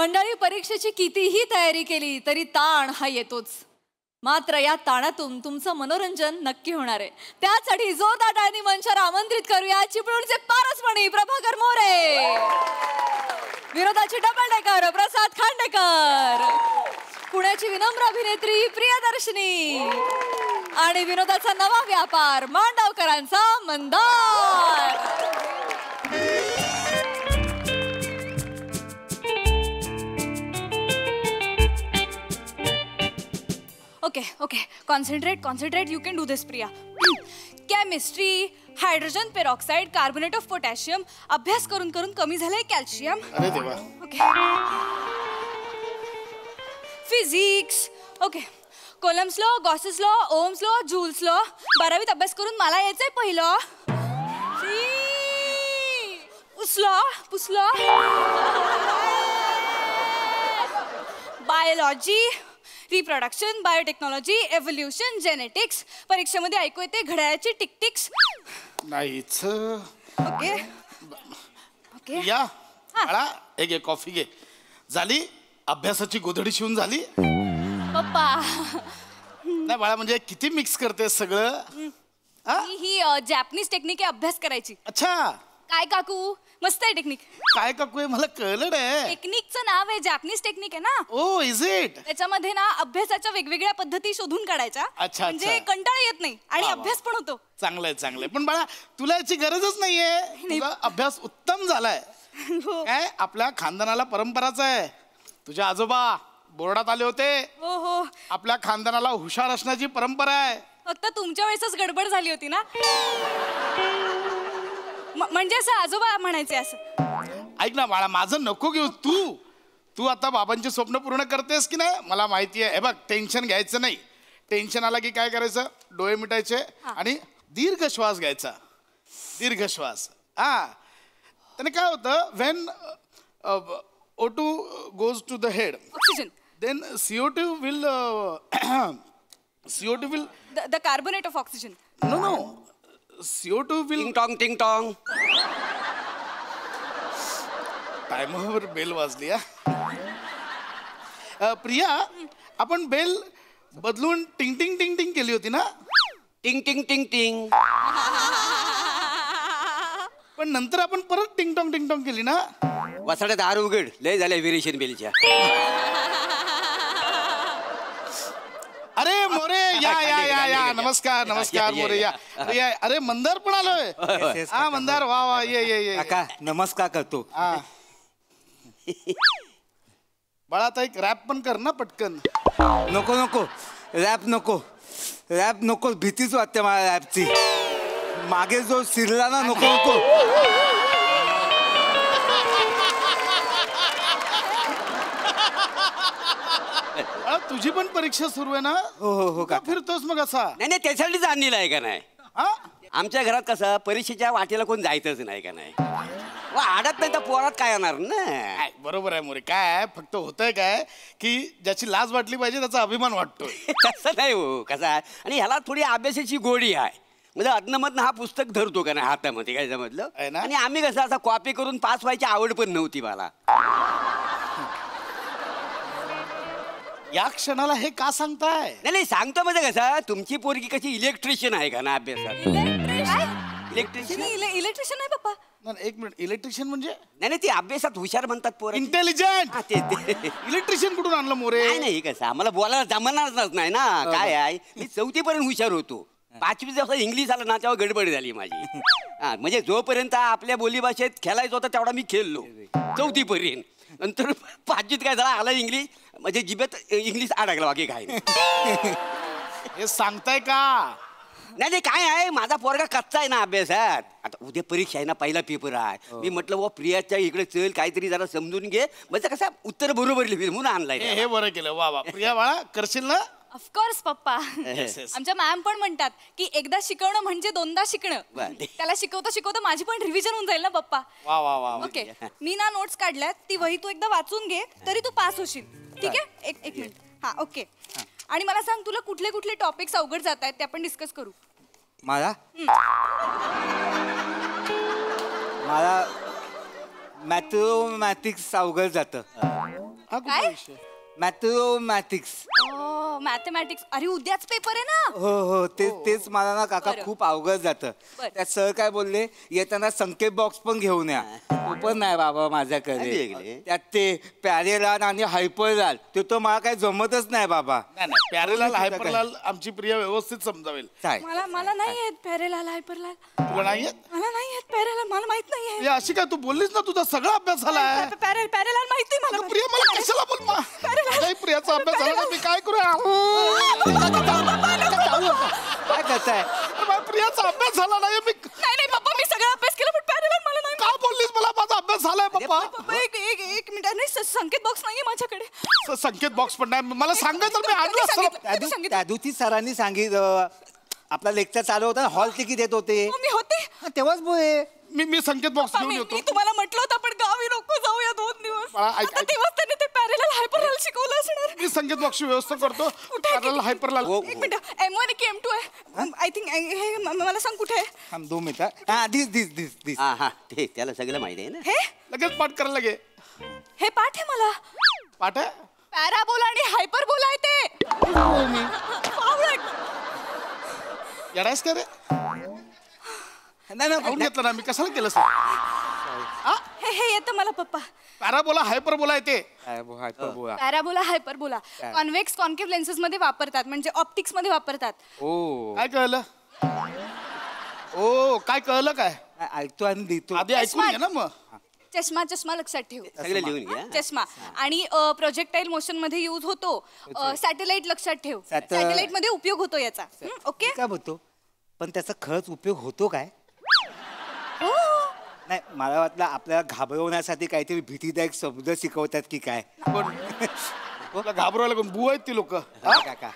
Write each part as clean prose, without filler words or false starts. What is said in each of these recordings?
मंडळी, परीक्षेची कितीही तयारी केली तरी ताण हा येतोच. मात्र या ताणातून तुमचं मनोरंजन नक्की होणार आहे. त्यासाठी जोरदार टाळ्यांनी मंचावर आमंत्रित करूया चिपळूणचे पारसमणी प्रभाकर मोरे, विनोदाची डबल डेकर प्रसाद खांडेकर, पुण्याची विनम्र अभिनेत्री प्रियदर्शनी आणि विनोदाचा नवा व्यापार मांडवकरांचा Mandar. Okay okay, concentrate, you can do this Priya. Chemistry, hydrogen peroxide, carbonate of potassium अभ्यास करून करून कमी झालंय कॅल्शियम. अरे देवा. Okay. Physics, okay. Coulomb's law, Gauss's law, Ohm's law, Joule's law 12वीत अभ्यास करून मला यायचंय पहिलं. पुसलॉ. Biology, reproduction, biotechnology, evolution, genetics. परीक्षेमध्ये ऐकू येते घड्याळाची टिकटिक्स. नाहीच. Okay okay. या बाळा, एक घे कॉफी घे. झाली अभ्यासाची गोधडी शिवून झाली. पप्पा नाही बाळा, म्हणजे किती मिक्स करते सगळं. ही जॅपनीज टेक्निक आहे अभ्यास करायची. अच्छा. काय काकू, मस्त आहे टेक्निक. काय काकू आहे, मला कळलं नाही. टेक्निकचं नाव आहे जॅपनीज टेक्निक आहे ना. Oh is it. त्याच्यामध्ये ना अभ्यासाच्या वेगवेगळ्या पद्धती शोधून काढायच्या. अच्छा, म्हणजे कंटाळा येत नाही आणि अभ्यास पण होतो. चांगलंय. पण बाळा तुला याची गरजच नाहीये. तुझा अभ्यास उत्तम झालाय. काय आपल्या खानदानाला परंपराच आहे. तुझे आजोबा बोर्डात आले होते. हो. आपल्या खानदानाला हुशार असण्याची परंपरा आहे. फक्त तुमच्या वेळेसच गडबड झाली होती ना. म्हणजे असं आजोबा म्हणायचे असं. ऐक ना बाळा, माझं नको घेऊ. तू आता बाबांचे स्वप्न पूर्ण करतेस की नाही मला माहिती आहे. हे बघ, टेन्शन घ्यायचं नाही. टेन्शन आला की काय करायचं, डोळे मिटायचे आणि दीर्घ श्वास घ्यायचा. दीर्घ श्वास. त्याने काय होतं, when O2 goes to the head, oxygen, then CO2 will the carbonate of oxygen. No, CO2 will टिंग टॉंग. टाइमवर बेल वाजली. प्रिया, आपण बेल बदलून टिंग टिंग टिंग टिंग केली होती ना. टिंग. पण नंतर आपण परत टिंग टॉंग केली ना. वसाड्यात दार उघड, लय झाल्या व्हेरिएशन बेलच्या. अरे मोरे, या. नमस्कार मोरे, या. अरे मंदार पण आलोय. मंदार, वा ये. काका नमस्कार करतो. बाळा आता एक रॅप पण कर ना पटकन. नको रॅप नको, भीतीच वाटते मला रॅपची. मागे जो शिरला ना, नको. तुझी पण परीक्षा सुरू आहे ना. हो का फिरतोस मग असा. नाही त्यासाठीच आणलेला आहे का नाही. आमच्या घरात कसं परीक्षेच्या वाटेला कोण जायचंच नाही का नाही. आडत नाही तर पोरात काय येणार ना. बरोबर आहे मोरे. काय फक्त होतंय काय की ज्याची लाज वाटली पाहिजे त्याचा अभिमान वाटतोय. तसं नाही हो. कसं आहे, आणि ह्याला थोडी अभ्यासाची गोडी आहे. म्हणजे अदनमधनं हा पुस्तक धरतो का नाही हातामध्ये, काय समजलं. आणि आम्ही कसं असा कॉपी करून पास व्हायची आवड पण नव्हती मला. या क्षणाला हे का सांगताय. नाही सांगतो म्हणजे कसं, तुमची पोरगी कशी इलेक्ट्रिशियन आहे का ना अभ्यासात. इलेक्ट्रिशियन आहे पप्पा. एक मिनिट, इलेक्ट्रिशियन म्हणजे. नाही ती अभ्यासात हुशार म्हणतात पोरं. इंटेलिजंट. इलेक्ट्रिशियन कुठून आणलं मोरे. नाही कसं आम्हाला बोलायला जमणारच नाही ना. काय आहे, मी 4थी पर्यंत हुशार होतो. 5वी जेव्हा इंग्लिश आलं ना तेव्हा गडबड झाली माझी. म्हणजे जोपर्यंत आपल्या बोलीभाषेत खेळायचं होतं तेवढा मी खेळलो 4थी पर्यंत. नंतर 5वीत काय झालं, आला इंग्लिश, म्हणजे जिभेत इंग्लिश अडकला, बाकी काय नाही. हे सांगताय का. नाही काय आहे, माझा पोरगा कच्चा आहे ना अभ्यासात. आता उद्या परीक्षा आहे ना, पहिला पेपर आहे. मी म्हटलं वा प्रियाच्या इकडे चल, काहीतरी जरा समजून घे. म्हणजे कसं उत्तर बरोबर लिहिलं म्हणून आणलाय. हे बरं केलं. वा. प्रिया बाळा करशील ना. ऑफकोर्स पप्पा. आमच्या मॅम पण म्हणतात की एकदा शिकवणं म्हणजे दोनदा शिकणं. त्याला शिकवता माझी पण रिव्हिजन होऊन जाईल ना पप्पा. वा. ओके, मी ना नोट्स काढल्यात, ती वही तू एकदा वाचून घे तरी तू पास होशील. ठीक आहे. एक मिनिट. ओके. आणि मला सांग, तुला कुठले कुठले टॉपिक्स अवघड जात आहेत ते आपण डिस्कस करू. मला मॅथमॅटिक्स अवघड जातं. हा कुठला काय? विषय? मॅथमॅटिक्स. मॅथमॅटिक्स. अरे उद्याच पेपर आहे ना. हो तेच मला ना काका बरं. खूप अवघड जातं. बरं. त्यात सर काय बोलले, येताना संकेत बॉक्स पण घेऊन या. तो पण नाही बाबा काय माझ्याकडे. वेगळे? त्यात ते पॅरेलाल आणि हायपरलाल ते तर मला काही जमतच नाही बाबा. नाही प्यारेलाल हायपरलाल आमची प्रिया व्यवस्थित समजावेल. काय मला नाही येत पॅरेलाल हायपरलाल. तुला नाही येत? मला नाही येत पॅरेलाल. मला माहित नाही हे अशी काय तू बोललीस ना तुझा सगळा अभ्यास झालाय. पॅरेलाल माहिती मला. अगं प्रिया मला कशाला बोल नाही प्रियाचा अभ्यास झाला ना मी काय करूया काय करताय? प्रियाचा अभ्यास झाला नाही मी नाही पप्पा मी सगळा अभ्यास केला पण पॅरेलाल मला नाही. का बोललीस मला माझा अभ्यास झालाय पप्पा. पप्पा एक मिनिट नाही संकेत बॉक्स नाहीये माझ्याकडे. संकेत बॉक्स पण नाही मला सांगायचं तर मी आणलं असतं. त्यादुती सरांनी सांगितलं आपला लेक्चर चालू होता, हॉल तिकीट देत होते. मी होते. तेव्हाच बोले मी संकेत बॉक्स घेऊन येतो. मी तुम्हाला म्हटलं होतं पण गावी नको जाऊया 2 दिवस. मला ऐक- आता तेव्हाच त्यांनी ते पॅरेलाल हायपरलाल शिकवलं असणार. मी संकेत बॉक्सची व्यवस्था करतो. पॅरेलाल हायपरलाल एक मिनिट M1 की M2 आहे. आय थिंक हे मला सांग कुठे आहे. थांब 2 मिनिटं. हा दिस हा ते त्याला सगळं माहिती आहे ना. हे लगेच पाठ करायला लागे. हे पाठ आहे मला. पाठ आहे पॅराबोला आणि हायपरबोला आहे ते. पावळट. येडायस का रे नाही खाऊन घेतलं ना मी कशाला केलं हे येतं मला पप्पा. पॅराबोला हायपरबोला येते. बोला. Parabola hyperbola convex concave lenses मध्ये वापरतात म्हणजे ऑप्टिक्स मध्ये वापरतात. ओ काय कळलं ओ काय कळलं काय ऐकतो आणि देतो. आधी ऐकून घे ना मग. चष्मा लक्षात ठेव. सगळं लिहून घ्या. चष्मा आणि प्रोजेक्टाईल मोशन मध्ये यूज होतो. सॅटेलाइट लक्षात ठेव. Satellite. सॅटेलाइट मध्ये उपयोग होतो याचा. ओके. काय बोलतो पण त्याचा खरंच उपयोग होतो काय? हो. नाही मला वाटलं आपल्याला घाबरवण्यासाठी काहीतरी भीतीदायक शब्द शिकवतात की काय. कोण तुला घाबरवायला कोण बू आहेत ती लोक. काका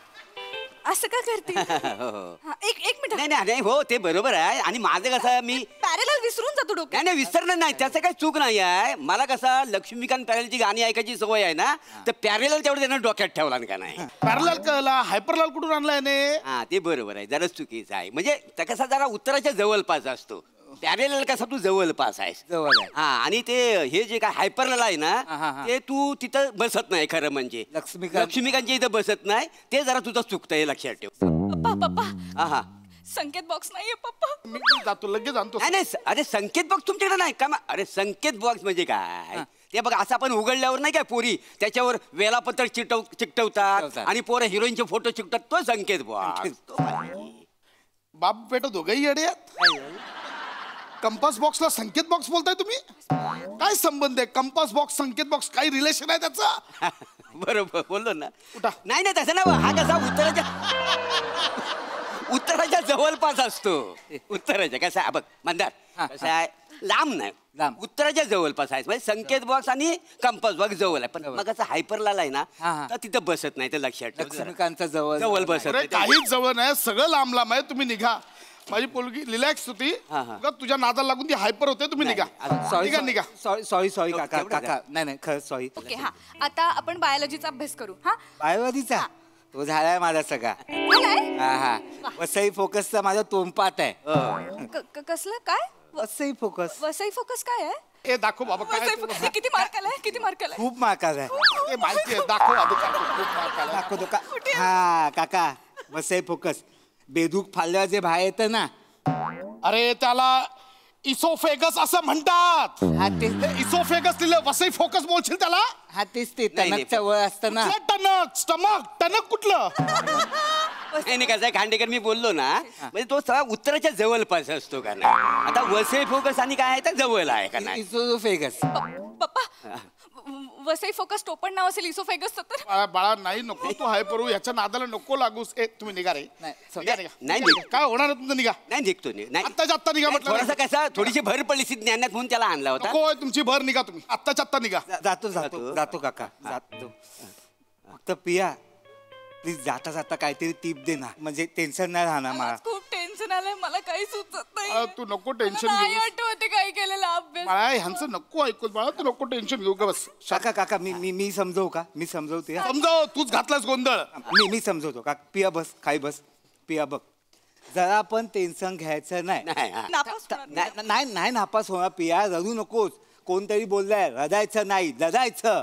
असं का करते. हो. एक मिनिट. नाही हो ते बरोबर आहे. आणि माझं कसं मी पॅरेलाल विसरून जातो डोक्यात. नाही विसरणं नाही त्याचं काही चूक नाही आहे. मला कसं लक्ष्मीकांत पॅरेलची गाणी ऐकायची सवय आहे ना, तर पॅरेलल तेवढं त्यानं डोक्यात ठेवला का नाही. पॅरलाल कळला हायपरलाल कुठून आणलाय याने. हा ते बरोबर आहे. जराच चुकीचं आहे. म्हणजे त्या कसा जरा उत्तराच्या जवळपास असतो. पॅरेलल कसा तू जवळपास आहेस. जवळ आहे. हा आणि ते हे जे काय हायपरलल आहे हा. ना ते तू तिथं बसत नाही खरं म्हणजे. लक्ष्मीकांतच्या इथं बसत नाही. ते जरा तुझं चुकतंय लक्षात ठेव. पप्पा हा संकेत बॉक्स नाहीये पप्पा. मी जातो लगेच आणतो. नाही अरे संकेत बॉक्स तुमच्याकडे नाही का. अरे संकेत बॉक्स म्हणजे काय ते बघ असं आपण उघडल्यावर नाही काय पोरी त्याच्यावर वेलापत्र चिकटवतात आणि पोरं हिरोईनचे फोटो चिकटतात. तो संकेत बॉक्स. बाप बेटा दोघंही येडे आहेत. कंपास बॉक्सला संकेत बॉक्स बोलताय तुम्ही. काय संबंध आहे कंपास बॉक्स संकेत बॉक्स काही रिलेशन आहे त्याचा. बरोबर बोललो ना. उठा. नाही तसं ना. हा कसा उत्तराच्या जवळपास असतो. उत्तराच्या कसा आहे बघ मंदार कसं आहे लांब नाही लांब. उत्तराच्या जवळपास आहे. म्हणजे संकेत बॉक्स आणि कंपास बॉक्स जवळ आहे. पण मग असं हायपरलाल आहे ना तर तिथं बसत नाही. तर लक्षात ठेव जरा. लक्ष्मीकांतचा जवळ बसत अरे नाही. काहीच जवळ नाही सगळं लांब लांब आहे. तुम्ही निघा. माझी पोलगी रिलॅक्स होती. उगाच तुझ्या नादाला लागून ती हायपर होते. तुम्ही निघा निघा. सॉरी काका नाही खरंच सॉरी. ओके. हा आता आपण बायोलॉजीचा अभ्यास करू. हा बायोवादीचा तो झालाय माझा सगळा. काय? हा वसई फोकसचा माझा तोंडपाठ आहे. कसलं काय वसई फोकस वसई फोकस काय आहे. ए दाखव बाबा काय वसई आहे फोकस तुला? किती मार्क आलाय किती मार्क आलाय. खूप मार्काच आहे. ते माहिती आहे दाखव आधी काढतो. खूप मार्क आला. दाखवतो का. हा काका वसई फोकस बेदूक फाडल्यावर जे बाहेर येतं ना. अरे त्याला इसोफेगस असं म्हणतात. हा तेच इसोफेगस लिहिलं वसई फोकस बोलशील त्याला. हा तेच ते नाही. टणकच्या वर असतं ना. कुठलं टणक स्टमक टणक कुठलं. नाही कसं आहे खांडेकर मी बोललो ना म्हणजे तो सगळा उत्तराच्या जवळपास असतो का नाही. आता वसई फोकस आणि काय आहे तर जवळ आहे का नाही. इसोफेगस. पप्पा वसई फोकस टोपण नाव असेल इसोफेगस तर. बाळा नाही नको तू हायपर होऊ याच्या नादाला नको लागूस. ए तुम्ही निघा रे. निघा, निघा. नाही, निघा. काय होणार आहे तुमचं निघा. नाही निघतो नाही आत्ताच्या आत्ता निघा म्हटलं. थोडासा कसा थोडीशी भर पडली ज्ञानात म्हणून त्याला आणला होता. नको तुमची भर निघा तुम्ही आत्ताच्या आत्ता निघा. जातो काका जातो. फक्त पिया प्लीज जाता जाता काहीतरी टीप दे ना म्हणजे टेन्शन नाही राहणार मला. खूप टेन्शन आलंय मला काही सुचत नाही. तू नको टेन्शन नाही घेऊ. आठवते काय केलेला अभ्यास. बाळा ह्यांचं नको ऐकू बाळा. तू नको टेन्शन घेऊ का बस. काका मी समजवू का. मी समजवते. समजाव तूच घातलास गोंधळ. मी समजवतो का. पिया बस खाई बस. पिया बघ जरा पण टेन्शन घ्यायचं नाही. नाही हा. नापास होणार. नाही नापास होणार पिया. रडू नकोस. कोणतरी बोललाय रडायचं नाही जगायचं.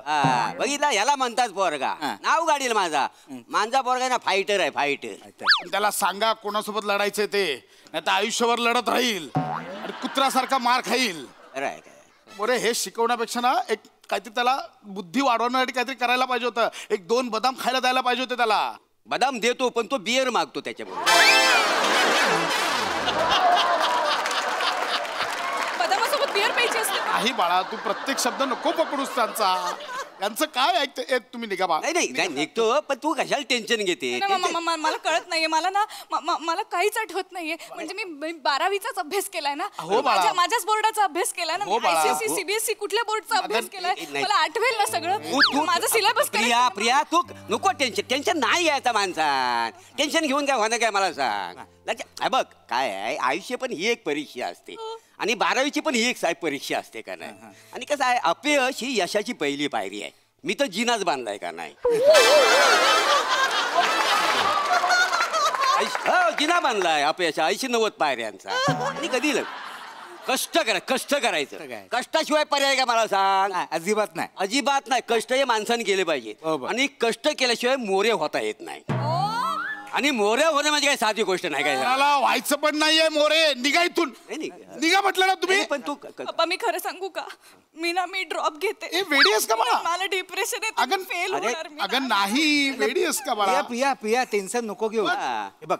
बघितला याला म्हणतात पोरगा. नाव गाडील माझा पोरगा ना फायटर आहे फायटर. पण त्याला सांगा कोणासोबत लढायचंय ते, नाही तर आयुष्यभर लढत राहील आणि कुत्र्यासारखा मार खाईल. बरे हे शिकवण्यापेक्षा ना एक काहीतरी त्याला बुद्धी वाढवण्यासाठी काहीतरी करायला पाहिजे होतं. 1-2 बदाम खायला द्यायला पाहिजे होते त्याला. बदाम देतो पण तो बियर मागतो त्याच्याबरोबर. बदामासोबत बिअर प्यायची असते. नाही बाळा, तू प्रत्येक शब्द नको पकडूस त्यांचा. त्यांचं काय ऐकते. तुम्ही निघा बा. नाही निघतो पण तू कशाला टेन्शन घेते. मला कळत नाहीये. मला ना मला काहीच आठवत नाहीये. म्हणजे मी 12वीचाच अभ्यास केलाय ना. हो बाळा. माझ्याच बोर्डाचा अभ्यास केलाय ना. हो बाळा. ICSE CBSE कुठल्या बोर्डचा अभ्यास केलाय नाही. मला आठवेल ना सगळं. माझा सिलेबस प्रिया तू नको टेन्शन नाही घ्यायचा माणसात. टेन्शन घेऊन काय होणं काय मला सांग. बघ काय आहे, आयुष्य पण ही एक परीक्षा असते आणि 12वीची पण ही एक परीक्षा असते का नाही. आणि कसं आहे, अपयश ही यशाची पहिली पायरी आहे. मी तर जिनाच बांधलाय का नाही. जिना बांधलाय अपयश 80-90 पायऱ्यांचा. आणि कधी कष्ट करायचं. कष्टाशिवाय पर्याय का मला सांग. अजिबात नाही. अजिबात नाही. कष्ट हे माणसाने केले पाहिजे आणि कष्ट केल्याशिवाय मोरे होता येत नाही. आणि मोरे होणं म्हणजे काही साधी गोष्ट नाही. काय मला व्हायचं पण नाहीये मोरे. निघा इथून. निघा म्हटलं ना तुम्ही. पण तू पप्पा मी खरं सांगू का, मी ड्रॉप घेते. ए वेडी आहेस का बाळा. मला डिप्रेशन येते. अगं फेल होणार मी. अगं नाही, वेडी आहेस का बाळा. प्रिया टेन्शन नको घेऊ. हे बघ,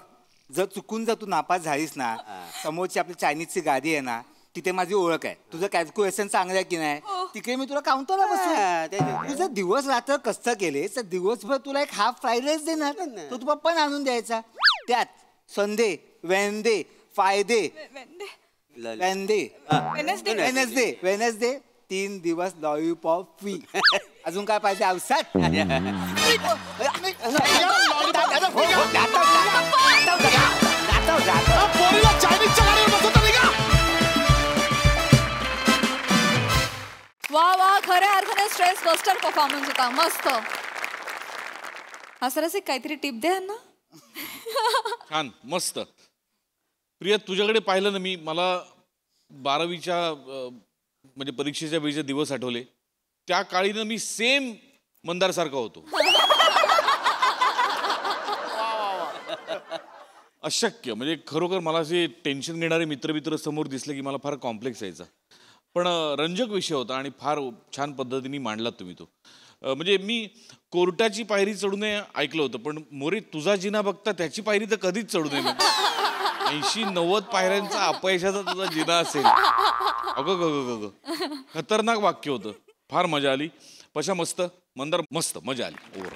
जर चुकून तू नापास झालीस ना, समोरची आपली चायनीजची गाडी आहे ना, तिथे माझी ओळख आहे. तुझं कॅल्क्युलेशन चांगलं आहे की नाही, तिकडे मी तुला काउंटरला बसू. तुझं दिवस रात्र कष्ट केले तर दिवसभर तुला एक हाफ फ्राईड राईस देणार. तो तू पप्पा आणून द्यायचा. त्यात संडे वेनडे फ्रायडे वेनसडे 3 दिवस लॉलीपॉप फ्री. अजून काय पाहिजे औषध. वा खऱ्या अर्थाने स्ट्रेस बस्टर परफॉर्मन्स होता. मस्त. असं काहीतरी टिप द्या ना. छान मस्त. प्रिया तुझ्याकडे पाहिलं ना मी, मला 12वीच्या म्हणजे परीक्षेच्या वेळीचे दिवस आठवले. त्या काळी ना मी सेम मंदारसारखा होतो. अशक्य म्हणजे खरोखर मला असे टेन्शन घेणारे मित्र समोर दिसले की मला फार कॉम्प्लेक्स यायचा. पण रंजक विषय होता आणि फार छान पद्धतीने मांडलात तुम्ही तो. म्हणजे मी कोर्टाची पायरी चढू नये ऐकलं होतं, पण मोरे तुझा जिना बघता त्याची पायरी तर कधीच चढू नये. 80-90 पायऱ्यांचा अपयशाचा तुझा जिना असेल. अगं खतरनाक वाक्य होतं. फार मजा आली. पशा मस्त, मंदार मस्त, मजा आली. ओव्हर.